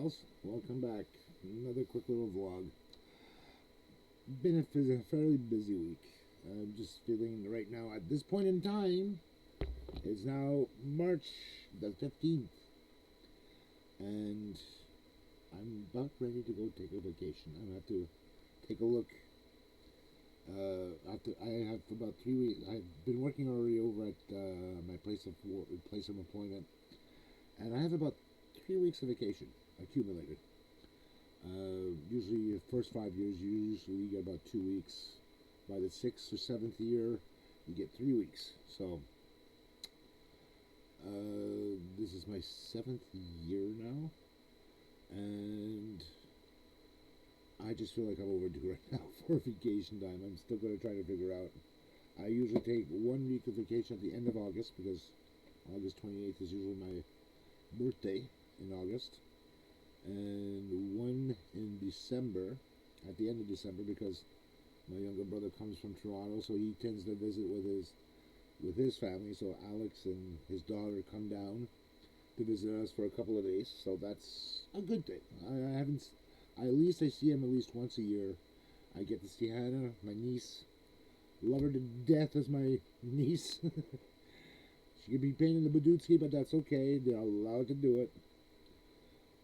pals, welcome back. Another quick little vlog. Been a fairly busy week. I'm just feeling right now, at this point in time, it's now March the 15th, and I'm about ready to go take a vacation. I have to take a look. I have for about 3 weeks. I've been working already over at my place of employment, and I have about 3 weeks of vacation accumulated. Usually, the first 5 years, you usually get about 2 weeks. By the sixth or seventh year, you get 3 weeks. So, this is my seventh year now, and I just feel like I'm overdue right now for vacation time. I'm still going to try to figure out. I usually take 1 week of vacation at the end of August because August 28th is usually my birthday in August, and one in December, at the end of December, because my younger brother comes from Toronto, so he tends to visit with his family. So Alex and his daughter come down to visit us for a couple of days. So that's a good thing. I haven't. At least I see him at least once a year. I get to see Hannah, my niece. Love her to death as my niece. She could be pain in the Badutski, but that's okay. They're allowed to do it.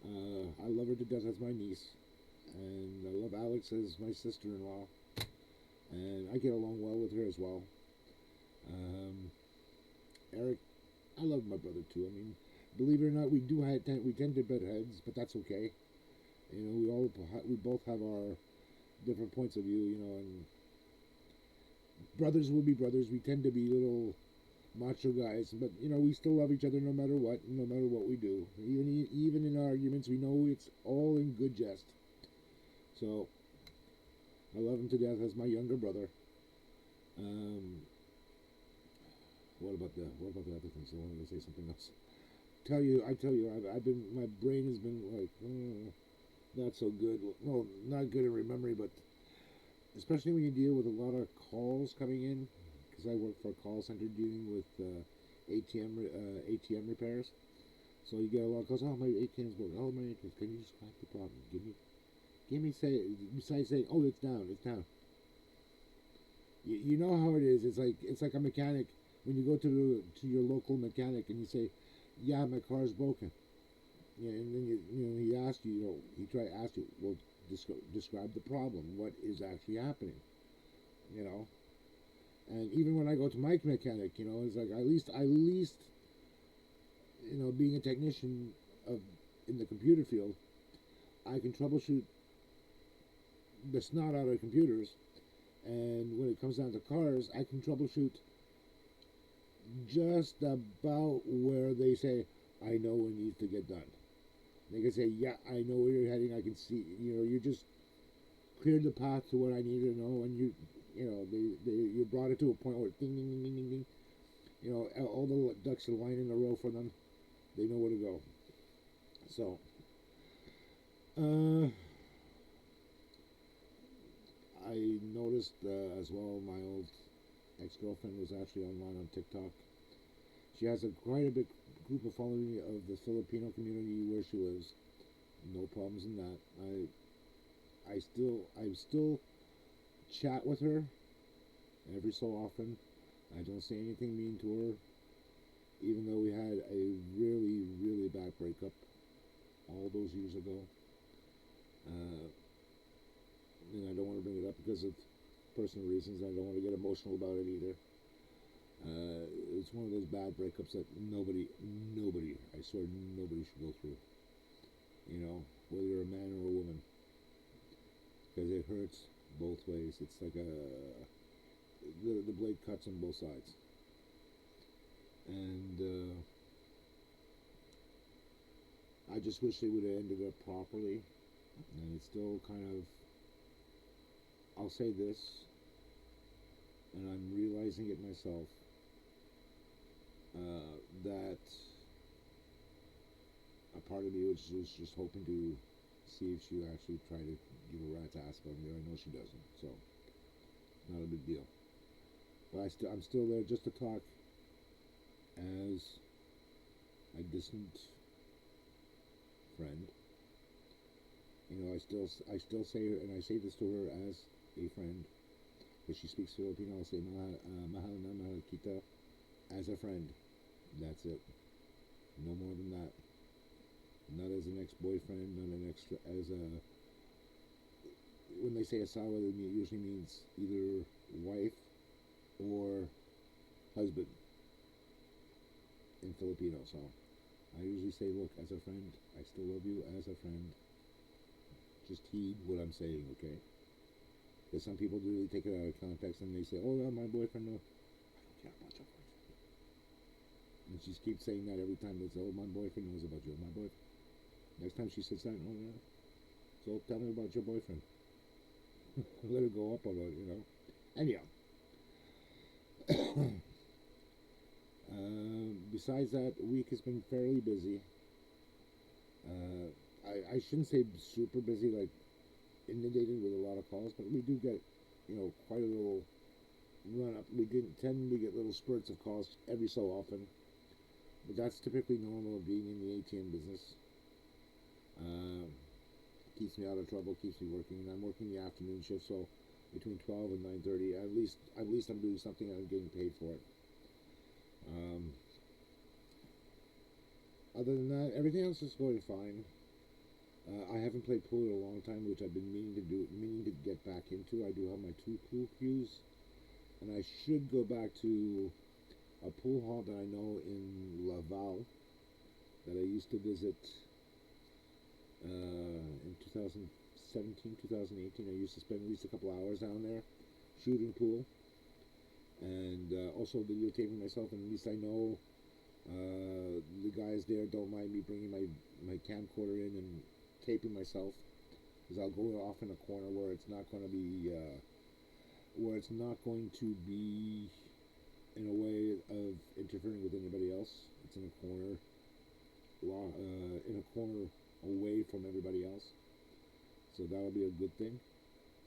I love her to death as my niece, and I love Alex as my sister-in-law, and I get along well with her as well. Um, Eric, I love my brother too. I mean, believe it or not, we tend to butt heads, but that's okay. You know, we both have our different points of view. You know, and brothers will be brothers. We tend to be little macho guys, but you know we still love each other no matter what, no matter what we do. Even in arguments, we know it's all in good jest. So I love him to death as my younger brother. Um, what about the other things? I wanted to say something else. I tell you, I've been my brain has been like not so good. Well, not good in remembering, but especially when you deal with a lot of calls coming in, because I work for a call center dealing with ATM repairs. So you get a lot of calls. Oh, my ATM's broken. Oh, my ATM's. Can you describe the problem? Give me say. Besides saying, oh, it's down, it's down. You know how it is. It's like a mechanic when you go to your local mechanic and you say, yeah, my car's broken. Yeah, and then he asks you, he try to ask you, well, describe the problem. What is actually happening? You know. And even when I go to my mechanic, it's like at least, being a technician of in the computer field, I can troubleshoot the snot out of computers. And when it comes down to cars, I can troubleshoot just about where they say, I know what needs to get done. They can say, yeah, I know where you're heading. I can see, you just cleared the path to what I need to know, and you brought it to a point where ding, ding, ding, ding, ding, ding. All the ducks are lined in a row for them. They know where to go. So, I noticed as well my old ex-girlfriend was actually online on TikTok. She has quite a big group of following of the Filipino community where she lives. No problems in that. I still chat with her every so often. I don't say anything mean to her, even though we had a really, really bad breakup all those years ago. Uh, and I don't want to bring it up because of personal reasons. I don't want to get emotional about it either. It's one of those bad breakups that nobody, I swear, nobody should go through. Whether you're a man or a woman, because it hurts both ways. It's like the blade cuts on both sides, and I just wish they would have ended up properly. And it's still kind of, I'll say this, and I'm realizing it myself, that a part of me was just hoping to see if she would actually try to give a rat's ass about me. I know she doesn't, so not a big deal. But I'm still there just to talk as a distant friend, You know, I still say her, and I say this to her as a friend. If she speaks Filipino, I'll say mahal na mahal kita as a friend. That's it. No more than that. Not as an ex-boyfriend, not an extra as a. When they say asawa, it usually means either wife or husband in Filipino. So I usually say, look, as a friend, I still love you as a friend. Just heed what I'm saying, okay? Because some people do really take it out of context and they say, oh, yeah, my boyfriend, no. I don't care about your boyfriend. And she keeps saying that every time they say, oh, my boyfriend knows about you, my boyfriend. Next time she says that, oh, yeah. So tell me about your boyfriend. Let her go up about it, you know? Anyhow. Besides that, the week has been fairly busy. I shouldn't say super busy, like inundated with a lot of calls, but we do get, you know, quite a little run up. We tend to get little spurts of calls every so often, but that's typically normal of being in the ATM business. Um, Keeps me out of trouble, keeps me working, and I'm working the afternoon shift, so between 12 and 9:30, at least I'm doing something and I'm getting paid for it. Um, Other than that, everything else is going fine. I haven't played pool in a long time, which I've been meaning to get back into. I do have my two pool cues, and I should go back to a pool hall that I know in Laval that I used to visit in 2017, 2018. I used to spend at least a couple hours down there shooting pool and also videotaping myself, and at least I know the guys there don't mind me bringing my camcorder in and taping myself, because I'll go off in a corner where it's not going to be in a way of interfering with anybody else. It's in a corner, away from everybody else, so that'll be a good thing.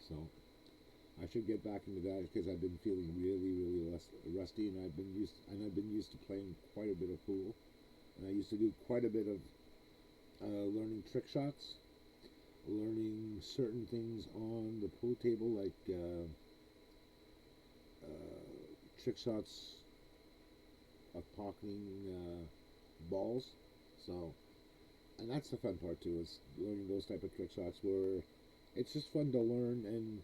So I should get back into that because I've been feeling really, really rusty, and I've been used to playing quite a bit of pool, and I used to do quite a bit of learning trick shots, learning certain things on the pool table, like trick shots of pocketing balls. So, and that's the fun part too, is learning those type of trick shots where it's just fun to learn and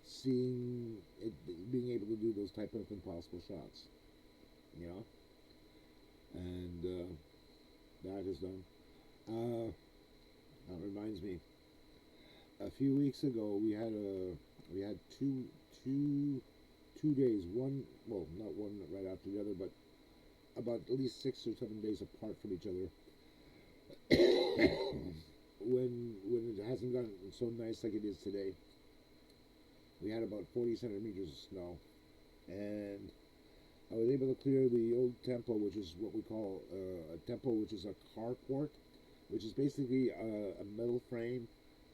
seeing it, being able to do those type of impossible shots, you know, and that is done. Uh, that reminds me, a few weeks ago we had two days, one, well, not one right after the other, but about at least 6 or 7 days apart from each other. When it hasn't gotten so nice like it is today, we had about 40 centimeters of snow, and I was able to clear the old tempo, which is what we call a tempo, which is a carport, which is basically a metal frame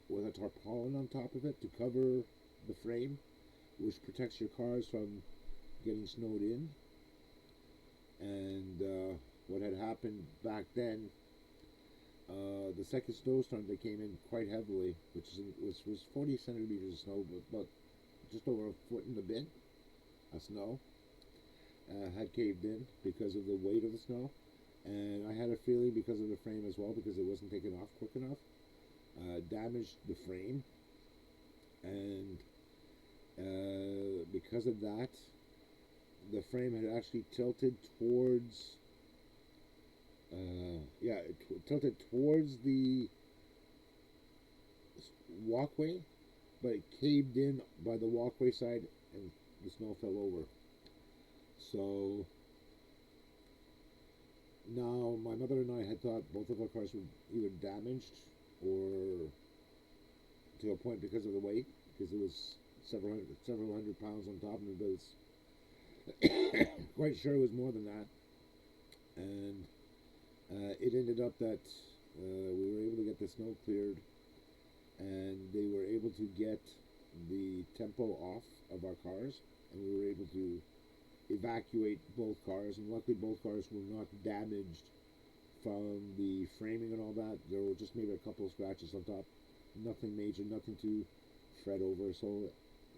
with a tarpaulin on top of it to cover the frame, which protects your cars from getting snowed in. And what had happened back then, the second snowstorm that came in quite heavily, which was 40 centimeters of snow, but just over a foot in the bin of snow, had caved in because of the weight of the snow. And I had a feeling because of the frame as well, because it wasn't taken off quick enough, damaged the frame. And because of that, the frame had actually tilted towards, tilted towards the walkway, but it caved in by the walkway side, and the snow fell over. So now my mother and I had thought both of our cars were either damaged or to a point because of the weight, because it was several hundred pounds on top of it, but it's quite sure it was more than that. And it ended up that we were able to get the snow cleared, and they were able to get the tempo off of our cars, and we were able to evacuate both cars, and luckily both cars were not damaged from the framing and all that. There were just maybe a couple of scratches on top, nothing major, nothing to fret over. So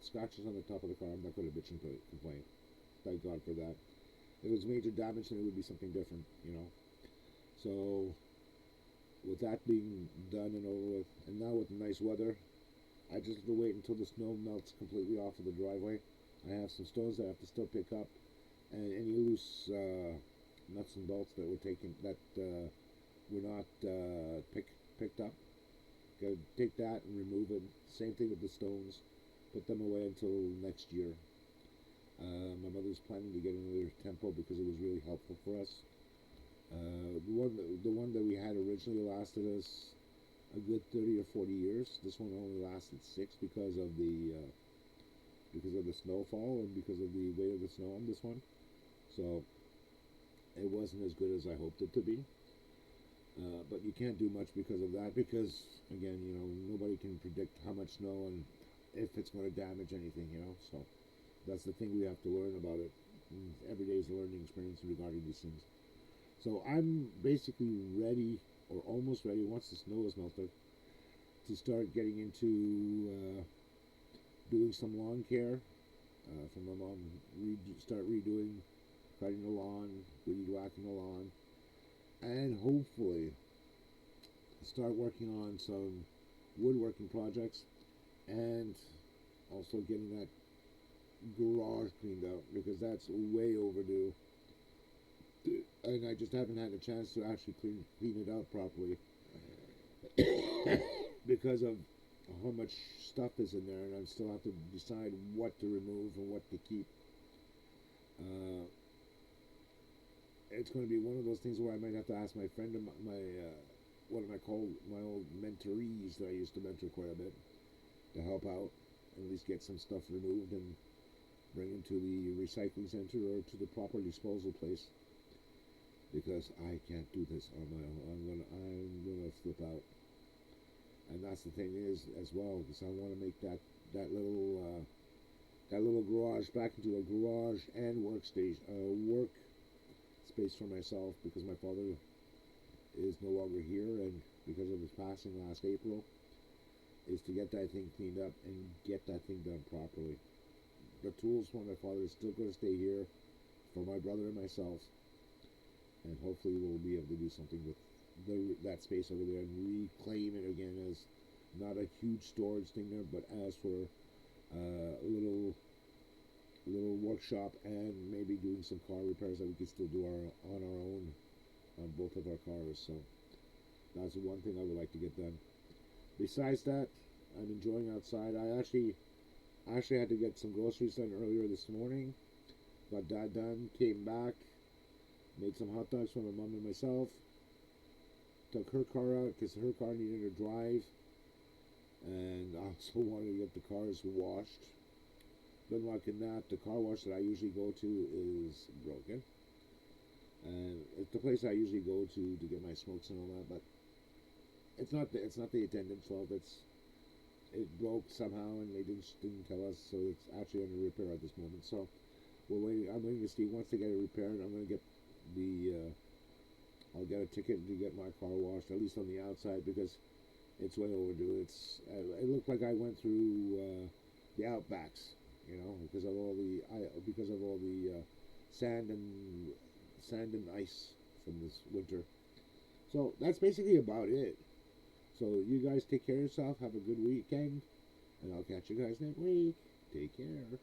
scratches on the top of the car, I'm not going to bitch and complain. Thank God for that. If it was major damage, then it would be something different, you know. So with that being done and over with, and now with the nice weather, I just have to wait until the snow melts completely off of the driveway. I have some stones that I have to still pick up, and any loose nuts and bolts that were taken that were not picked up. Gotta take that and remove it. Same thing with the stones. Put them away until next year. My mother's planning to get another tempo because it was really helpful for us. The one that we had originally lasted us a good 30 or 40 years. This one only lasted 6 because of the snowfall and because of the weight of the snow on this one. So it wasn't as good as I hoped it to be. But you can't do much because of that because, again, you know, nobody can predict how much snow and if it's going to damage anything, you know. So that's the thing we have to learn about it. And every day is a learning experience regarding these things. So I'm basically ready, or almost ready, once the snow is melted, to start getting into doing some lawn care. For my mom, start redoing, cutting the lawn, weed whacking the lawn, and hopefully start working on some woodworking projects and also getting that garage cleaned out because that's way overdue. And I just haven't had a chance to actually clean it out properly because of how much stuff is in there, and I still have to decide what to remove and what to keep. Uh, it's going to be one of those things where I might have to ask my friend, one of my old mentorees that I used to mentor quite a bit, to help out, at least get some stuff removed and bring it to the recycling center or to the proper disposal place. Because I can't do this on my own. I'm gonna flip out. And that's the thing is as well, because I want to make that little garage back into a garage and work space for myself because my father is no longer here, and because of his passing last April, is to get that thing cleaned up and get that thing done properly. The tools for my father is still going to stay here for my brother and myself, and hopefully we'll be able to do something with that space over there and reclaim it again as not a huge storage thing there, but as for a little workshop and maybe doing some car repairs that we can still do on our own on both of our cars. So that's one thing I would like to get done. Besides that, I'm enjoying outside. I actually had to get some groceries done earlier this morning. Got that done. Came back. Made some hot dogs for my mom and myself. Took her car out because her car needed a drive. And I also wanted to get the cars washed. Been liking that. The car wash that I usually go to is broken. And it's the place I usually go to get my smokes and all that. But it's not the attendant's fault. It broke somehow and they didn't tell us. So it's actually under repair at this moment. So I'm waiting to see once they get it repaired. I'm going to get I'll get a ticket to get my car washed, at least on the outside, because it's way overdue. It looked like I went through the outbacks, you know, because of all the sand and ice from this winter. So that's basically about it. So you guys take care of yourself. Have a good weekend, and I'll catch you guys next week. Take care.